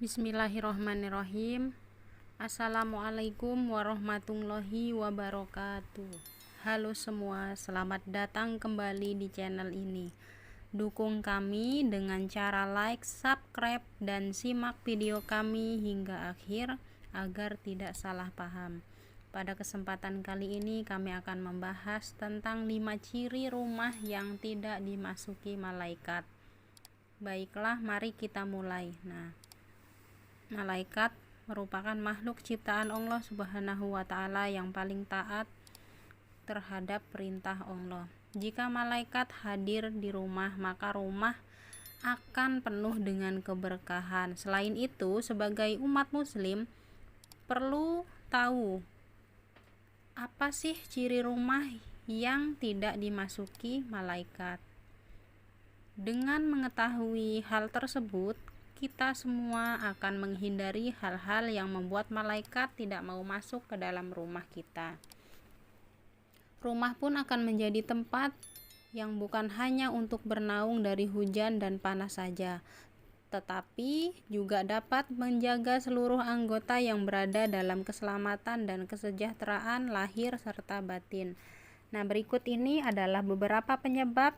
Bismillahirrohmanirrohim. Assalamualaikum warahmatullahi wabarakatuh. Halo semua, selamat datang kembali di channel ini. Dukung kami dengan cara like, subscribe, dan simak video kami hingga akhir agar tidak salah paham. Pada kesempatan kali ini kami akan membahas tentang 5 ciri rumah yang tidak dimasuki malaikat. Baiklah, mari kita mulai. Malaikat merupakan makhluk ciptaan Allah Subhanahu wa Ta'ala yang paling taat terhadap perintah Allah. Jika malaikat hadir di rumah, maka rumah akan penuh dengan keberkahan. Selain itu, sebagai umat muslim perlu tahu apa sih ciri rumah yang tidak dimasuki malaikat. Dengan mengetahui hal tersebut, kita semua akan menghindari hal-hal yang membuat malaikat tidak mau masuk ke dalam rumah kita. Rumah pun akan menjadi tempat yang bukan hanya untuk bernaung dari hujan dan panas saja, tetapi juga dapat menjaga seluruh anggota yang berada dalam keselamatan dan kesejahteraan lahir serta batin. Berikut ini adalah beberapa penyebab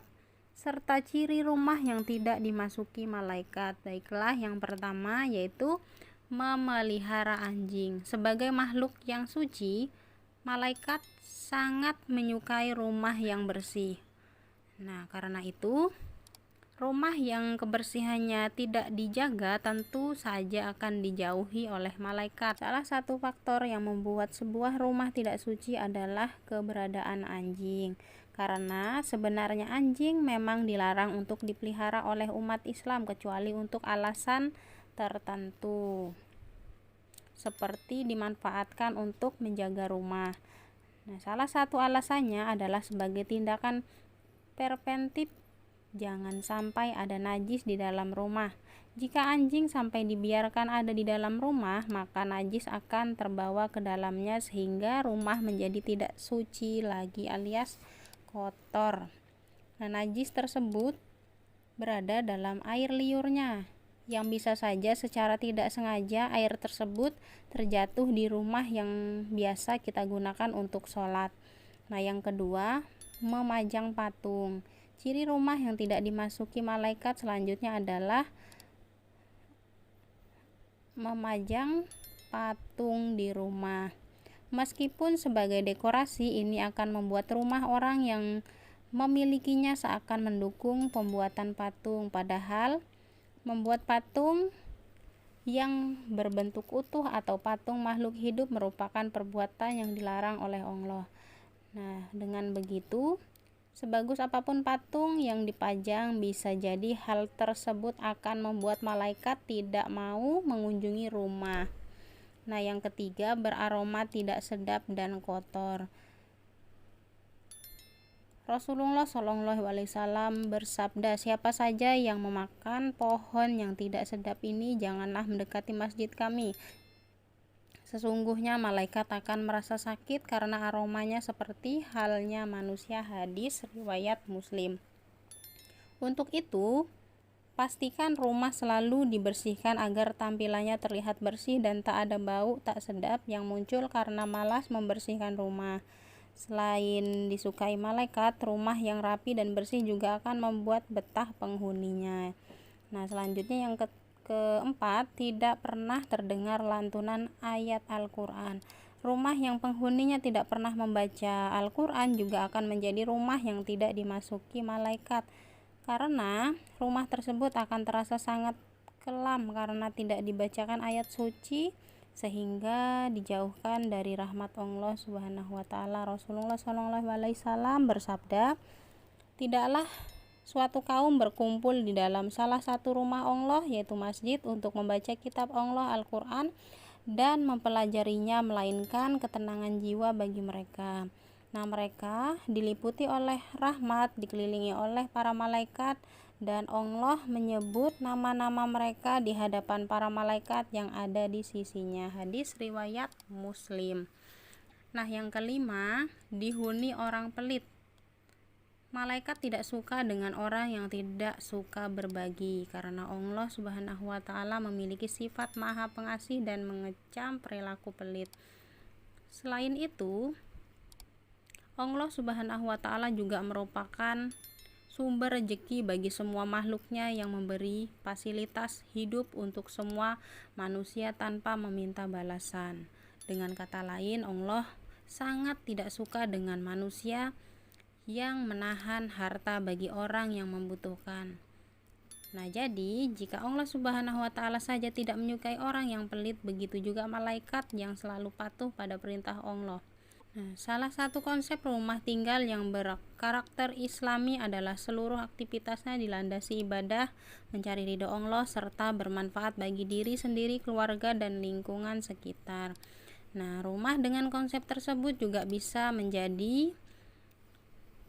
serta ciri rumah yang tidak dimasuki malaikat. Baiklah, yang pertama yaitu memelihara anjing. Sebagai makhluk yang suci, malaikat sangat menyukai rumah yang bersih. Karena itu, rumah yang kebersihannya tidak dijaga tentu saja akan dijauhi oleh malaikat. Salah satu faktor yang membuat sebuah rumah tidak suci adalah keberadaan anjing. Karena sebenarnya anjing memang dilarang untuk dipelihara oleh umat Islam kecuali untuk alasan tertentu, seperti dimanfaatkan untuk menjaga rumah. Salah satu alasannya adalah sebagai tindakan preventif. Jangan sampai ada najis di dalam rumah. Jika anjing sampai dibiarkan ada di dalam rumah, maka najis akan terbawa ke dalamnya sehingga rumah menjadi tidak suci lagi alias kotor. Najis tersebut berada dalam air liurnya, yang bisa saja secara tidak sengaja air tersebut terjatuh di rumah yang biasa kita gunakan untuk sholat. Yang kedua, memajang patung. Ciri rumah yang tidak dimasuki malaikat selanjutnya adalah memajang patung di rumah. Meskipun sebagai dekorasi, ini akan membuat rumah orang yang memilikinya seakan mendukung pembuatan patung, padahal membuat patung yang berbentuk utuh atau patung makhluk hidup merupakan perbuatan yang dilarang oleh Allah. Dengan begitu, sebagus apapun patung yang dipajang, bisa jadi hal tersebut akan membuat malaikat tidak mau mengunjungi rumah. Yang ketiga, beraroma tidak sedap dan kotor. Rasulullah SAW bersabda, siapa saja yang memakan pohon yang tidak sedap ini, janganlah mendekati masjid kami. Sesungguhnya malaikat akan merasa sakit karena aromanya seperti halnya manusia. Hadis riwayat Muslim. Untuk itu, pastikan rumah selalu dibersihkan agar tampilannya terlihat bersih dan tak ada bau tak sedap yang muncul karena malas membersihkan rumah. Selain disukai malaikat, rumah yang rapi dan bersih juga akan membuat betah penghuninya. Selanjutnya yang keempat, tidak pernah terdengar lantunan ayat Al-Quran. Rumah yang penghuninya tidak pernah membaca Al-Quran juga akan menjadi rumah yang tidak dimasuki malaikat, karena rumah tersebut akan terasa sangat kelam karena tidak dibacakan ayat suci, sehingga dijauhkan dari rahmat Allah Subhanahu wa Ta'ala. Rasulullah SAW bersabda, tidaklah suatu kaum berkumpul di dalam salah satu rumah Allah, yaitu masjid, untuk membaca kitab Allah Al-Quran dan mempelajarinya, melainkan ketenangan jiwa bagi mereka. Mereka diliputi oleh rahmat, dikelilingi oleh para malaikat, dan Allah menyebut nama-nama mereka di hadapan para malaikat yang ada di sisinya. Hadis riwayat Muslim. Yang kelima, dihuni orang pelit. Malaikat tidak suka dengan orang yang tidak suka berbagi, karena Allah Subhanahu wa Ta'ala memiliki sifat Maha Pengasih dan mengecam perilaku pelit. Selain itu, Allah Subhanahu wa Ta'ala juga merupakan sumber rezeki bagi semua makhluknya yang memberi fasilitas hidup untuk semua manusia tanpa meminta balasan. Dengan kata lain, Allah sangat tidak suka dengan manusia yang menahan harta bagi orang yang membutuhkan. Nah, jadi jika Allah Subhanahu wa Ta'ala saja tidak menyukai orang yang pelit, begitu juga malaikat yang selalu patuh pada perintah Allah. Nah, salah satu konsep rumah tinggal yang berkarakter Islami adalah seluruh aktivitasnya dilandasi ibadah, mencari ridho Allah, serta bermanfaat bagi diri sendiri, keluarga, dan lingkungan sekitar. Nah, rumah dengan konsep tersebut juga bisa menjadi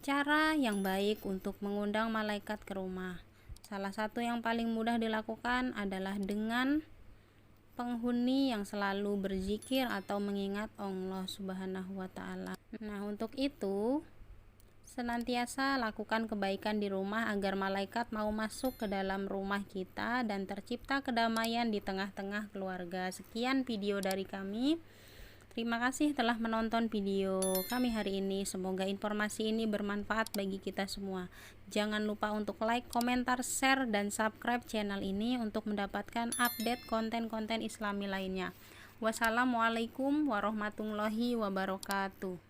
cara yang baik untuk mengundang malaikat ke rumah. Salah satu yang paling mudah dilakukan adalah dengan penghuni yang selalu berzikir atau mengingat Allah Subhanahu wa Ta'ala. Nah, untuk itu senantiasa lakukan kebaikan di rumah agar malaikat mau masuk ke dalam rumah kita dan tercipta kedamaian di tengah-tengah keluarga. Sekian video dari kami. Terima kasih telah menonton video kami hari ini. Semoga informasi ini bermanfaat bagi kita semua. Jangan lupa untuk like, komentar, share, dan subscribe channel ini untuk mendapatkan update konten-konten Islami lainnya. Wassalamualaikum warahmatullahi wabarakatuh.